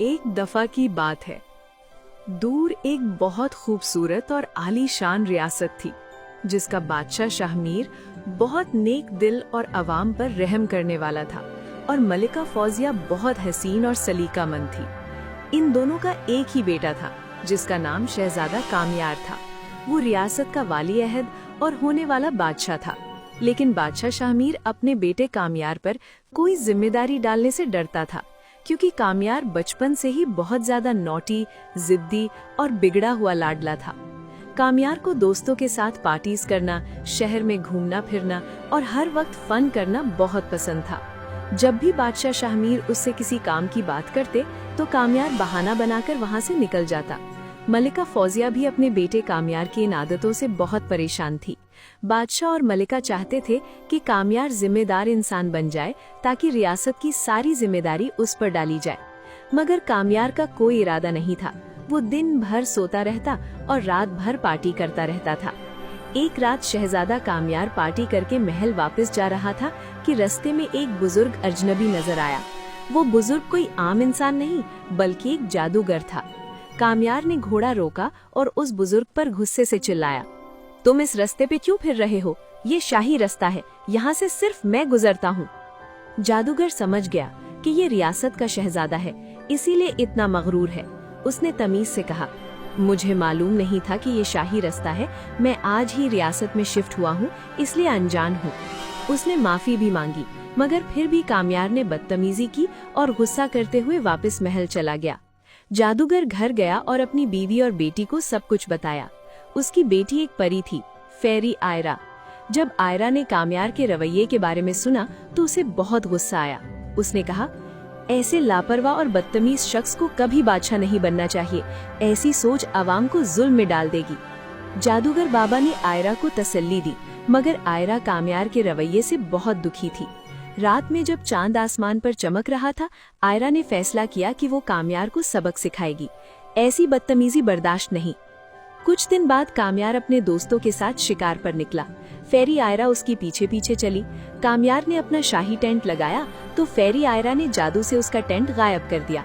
एक दफा की बात है। दूर एक बहुत खूबसूरत और आलीशान रियासत थी, जिसका बादशाह शाहमीर बहुत नेक दिल और अवाम पर रहम करने वाला था, और मलिका फौजिया बहुत हसीन और सलीकामंद थी। इन दोनों का एक ही बेटा था, जिसका नाम शहजादा कामयार था। वो रियासत का वाली अहद और होने वाला बादशाह था, लेकिन बादशाह शाहमीर अपने बेटे कामयार पर कोई जिम्मेदारी डालने से डरता था, क्योंकि कामयार बचपन से ही बहुत ज्यादा नॉटी, जिद्दी और बिगड़ा हुआ लाडला था। कामयार को दोस्तों के साथ पार्टीज करना, शहर में घूमना फिरना और हर वक्त फन करना बहुत पसंद था। जब भी बादशाह शाहमीर उससे किसी काम की बात करते, तो कामयार बहाना बनाकर वहां से निकल जाता। मलिका फौजिया भी अपने बेटे कामयार की इन आदतों से बहुत परेशान थी। बादशाह और मलिका चाहते थे कि कामयार जिम्मेदार इंसान बन जाए, ताकि रियासत की सारी जिम्मेदारी उस पर डाली जाए। मगर कामयार का कोई इरादा नहीं था। वो दिन भर सोता रहता और रात भर पार्टी करता रहता था। एक रात शहजादा कामयार पार्टी करके महल वापस जा रहा था कि रास्ते में एक बुजुर्ग अजनबी नजर आया। वो बुजुर्ग कोई आम इंसान नहीं, बल्कि एक जादूगर था। कामयार ने घोड़ा रोका और उस बुजुर्ग पर गुस्से से चिल्लाया, तुम इस रास्ते पे क्यों फिर रहे हो? ये शाही रास्ता है, यहाँ से सिर्फ मैं गुजरता हूँ। जादूगर समझ गया कि ये रियासत का शहजादा है, इसीलिए इतना मगरूर है। उसने तमीज से कहा, मुझे मालूम नहीं था कि ये शाही रास्ता है, मैं आज ही रियासत में शिफ्ट हुआ हूँ, इसलिए अनजान हूँ। उसने माफी भी मांगी, मगर फिर भी कामयार ने बदतमीजी की और गुस्सा करते हुए वापस महल चला गया। जादूगर घर गया और अपनी बीवी और बेटी को सब कुछ बताया। उसकी बेटी एक परी थी, फेरी आयरा। जब आयरा ने कामयार के रवैये के बारे में सुना तो उसे बहुत गुस्सा आया। उसने कहा, ऐसे लापरवाह और बदतमीज शख्स को कभी बादशाह नहीं बनना चाहिए। ऐसी सोच आवाम को जुल्म में डाल देगी। जादूगर बाबा ने आयरा को तसल्ली दी, मगर आयरा कामयार के रवैये से बहुत दुखी थी। रात में जब चांद आसमान पर चमक रहा था, आयरा ने फैसला किया कि वो कामयार को सबक सिखाएगी। ऐसी बदतमीजी बर्दाश्त नहीं। कुछ दिन बाद कामयार अपने दोस्तों के साथ शिकार पर निकला। फेरी आयरा उसकी पीछे पीछे चली। कामयार ने अपना शाही टेंट लगाया तो फेरी आयरा ने जादू से उसका टेंट गायब कर दिया।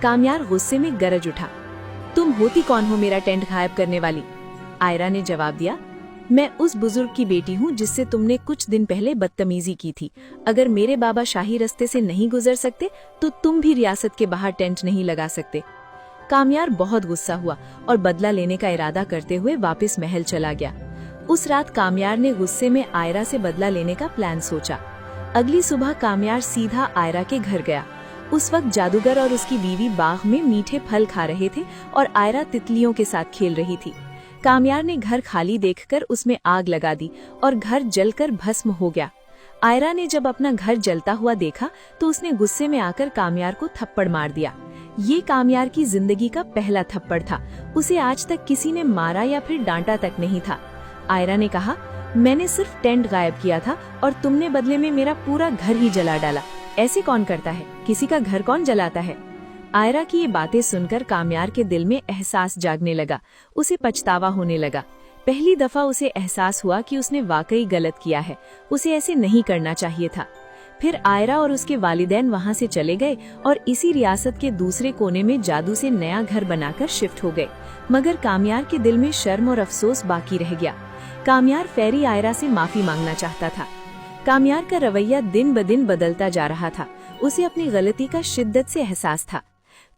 कामयार गुस्से में गरज उठा, तुम होती कौन हो मेरा टेंट गायब करने वाली? आयरा ने जवाब दिया, मैं उस बुजुर्ग की बेटी हूँ जिससे तुमने कुछ दिन पहले बदतमीजी की थी। अगर मेरे बाबा शाही रास्ते से नहीं गुजर सकते तो तुम भी रियासत के बाहर टेंट नहीं लगा सकते। कामयार बहुत गुस्सा हुआ और बदला लेने का इरादा करते हुए वापस महल चला गया। उस रात कामयार ने गुस्से में आयरा से बदला लेने का प्लान सोचा। अगली सुबह कामयार सीधा आयरा के घर गया। उस वक्त जादूगर और उसकी बीवी बाग में मीठे फल खा रहे थे और आयरा तितलियों के साथ खेल रही थी। कामयार ने घर खाली देखकर उसमें आग लगा दी और घर जलकर भस्म हो गया। आयरा ने जब अपना घर जलता हुआ देखा तो उसने गुस्से में आकर कामयार को थप्पड़ मार दिया। ये कामयार की जिंदगी का पहला थप्पड़ था। उसे आज तक किसी ने मारा या फिर डांटा तक नहीं था। आयरा ने कहा, मैंने सिर्फ टेंट गायब किया था और तुमने बदले में मेरा पूरा घर ही जला डाला। ऐसे कौन करता है? किसी का घर कौन जलाता है? आयरा की ये बातें सुनकर कामयार के दिल में एहसास जागने लगा। उसे पछतावा होने लगा। पहली दफा उसे एहसास हुआ कि उसने वाकई गलत किया है। उसे ऐसे नहीं करना चाहिए था। फिर आयरा और उसके वालिदैन वहां से चले गए और इसी रियासत के दूसरे कोने में जादू से नया घर बनाकर शिफ्ट हो गए। मगर कामयार के दिल में शर्म और अफसोस बाकी रह गया। कामयार फेरी आयरा से माफी मांगना चाहता था। कामयार का रवैया दिन ब दिन बदलता जा रहा था। उसे अपनी गलती का शिद्दत से एहसास था।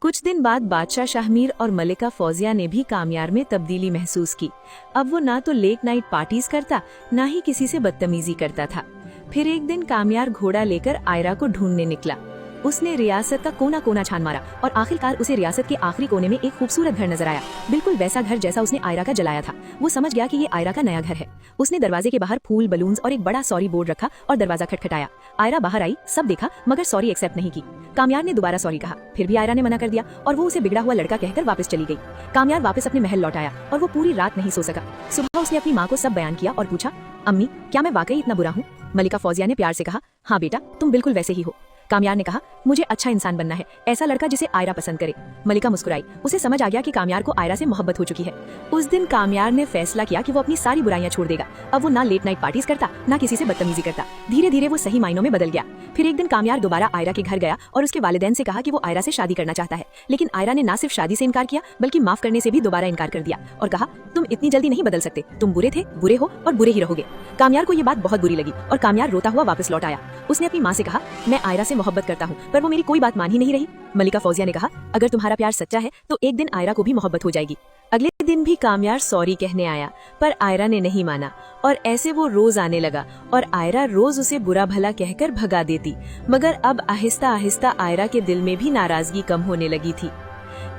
कुछ दिन बाद बादशाह शाहमीर और मलिका फौजिया ने भी कामयार में तब्दीली महसूस की। अब वो ना तो लेट नाइट पार्टीज करता, ना ही किसी से बदतमीजी करता था। फिर एक दिन कामयार घोड़ा लेकर आयरा को ढूंढने निकला। उसने रियासत का कोना कोना छान मारा और आखिरकार उसे रियासत के आखिरी कोने में एक खूबसूरत घर नजर आया, बिल्कुल वैसा घर जैसा उसने आयरा का जलाया था। वो समझ गया कि ये आयरा का नया घर है। उसने दरवाजे के बाहर फूल, बलून्स और एक बड़ा सॉरी बोर्ड रखा और दरवाजा खटखटाया। आयरा बाहर आई, सब देखा, मगर सॉरी एक्सेप्ट नहीं की। कामयार ने दोबारा सॉरी कहा, फिर भी आयरा ने मना कर दिया और वो उसे बिगड़ा हुआ लड़का कहकर वापस चली गई। कामयार वापस अपने महल लौट आया और वो पूरी रात नहीं सो सका। सुबह उसने अपनी माँ को सब बयान किया और पूछा, अम्मी, क्या मैं वाकई इतना बुरा हूँ? मलिका फौजिया ने प्यार से कहा, हाँ बेटा, तुम बिल्कुल वैसे ही हो। कामयार ने कहा, मुझे अच्छा इंसान बनना है, ऐसा लड़का जिसे आयरा पसंद करे। मलिका मुस्कुराई। उसे समझ आ गया कि कामयार को आयरा से मोहब्बत हो चुकी है। उस दिन कामयार ने फैसला किया कि वो अपनी सारी बुराइयां छोड़ देगा। अब वो ना लेट नाइट पार्टीज करता, ना किसी से बदतमीजी करता। धीरे धीरे वो सही मायनों में बदल गया। फिर एक दिन कामयार दोबारा आयरा के घर गया और उसके वालिदैन से कहा कि वो आयरा से शादी करना चाहता है। लेकिन आयरा ने ना सिर्फ शादी से इनकार किया बल्कि माफ करने से भी दोबारा इनकार कर दिया और कहा, तुम इतनी जल्दी नहीं बदल सकते, तुम बुरे थे, बुरे हो और बुरे ही रहोगे। कामयार को ये बात बहुत बुरी लगी और कामयार रोता हुआ वापस लौट आया। उसने अपनी माँ से कहा, मैं आयरा से मोहब्बत करता हूँ, पर वो मेरी कोई बात मान ही नहीं रही। मलिका फौजिया ने कहा, अगर तुम्हारा प्यार सच्चा है तो एक दिन आयरा को भी मोहब्बत हो जाएगी। अगले दिन भी कामयार सॉरी कहने आया, पर आयरा ने नहीं माना और ऐसे वो रोज आने लगा और आयरा रोज उसे बुरा भला कहकर भगा देती। मगर अब आहिस्ता आहिस्ता आयरा के दिल में भी नाराजगी कम होने लगी थी।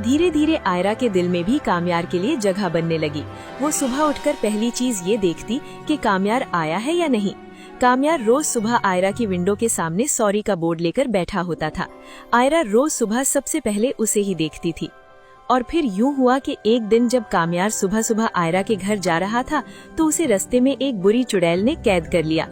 धीरे धीरे आयरा के दिल में भी कामयार के लिए जगह बनने लगी। वो सुबह उठकर पहली चीज ये देखती कि कामयार आया है या नहीं। कामयार रोज सुबह आयरा की विंडो के सामने सॉरी का बोर्ड लेकर बैठा होता था। आयरा रोज सुबह सबसे पहले उसे ही देखती थी। और फिर यूं हुआ कि एक दिन जब कामयार सुबह सुबह आयरा के घर जा रहा था तो उसे रास्ते में एक बुरी चुड़ैल ने कैद कर लिया।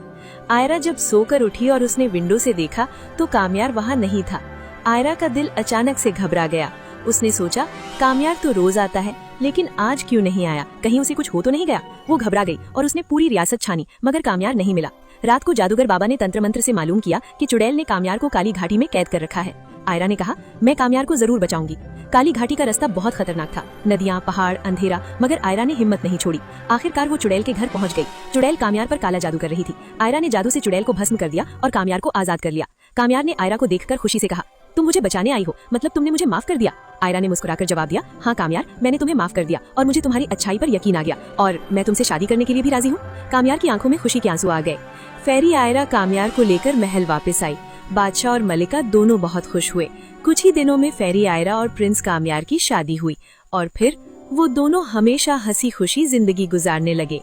आयरा जब सोकर उठी और उसने विंडो से देखा तो कामयार वहाँ नहीं था। आयरा का दिल अचानक से घबरा गया। उसने सोचा, कामयार तो रोज आता है, लेकिन आज क्यों नहीं आया, कहीं उसे कुछ हो तो नहीं गया। वो घबरा गई और उसने पूरी रियासत छानी, मगर कामयार नहीं मिला। रात को जादूगर बाबा ने तंत्र मंत्र से मालूम किया कि चुड़ैल ने कामयार को काली घाटी में कैद कर रखा है। आयरा ने कहा, मैं कामयार को जरूर बचाऊंगी। काली घाटी का रास्ता बहुत खतरनाक था, नदियाँ, पहाड़, अंधेरा, मगर आयरा ने हिम्मत नहीं छोड़ी। आखिरकार वो चुड़ैल के घर पहुंच गई। चुड़ैल कामयार पर काला जादू कर रही थी। आयरा ने जादू से चुड़ैल को भस्म कर दिया और कामयार को आजाद कर लिया। कामयार ने आयरा को देखकर खुशी से कहा, तुम मुझे बचाने आई हो, मतलब तुमने मुझे माफ कर दिया। आयरा ने मुस्कुराकर जवाब दिया, हाँ कामयार, मैंने तुम्हें माफ कर दिया और मुझे तुम्हारी अच्छाई पर यकीन आ गया और मैं तुमसे शादी करने के लिए भी राजी हूँ। कामयार की आंखों में खुशी के आंसू आ गए। फेरी आयरा कामयार को लेकर महल वापस आई। बादशाह और मलिका दोनों बहुत खुश हुए। कुछ ही दिनों में फेरी आयरा और प्रिंस कामयार की शादी हुई और फिर वो दोनों हमेशा हंसी खुशी जिंदगी गुजारने लगे।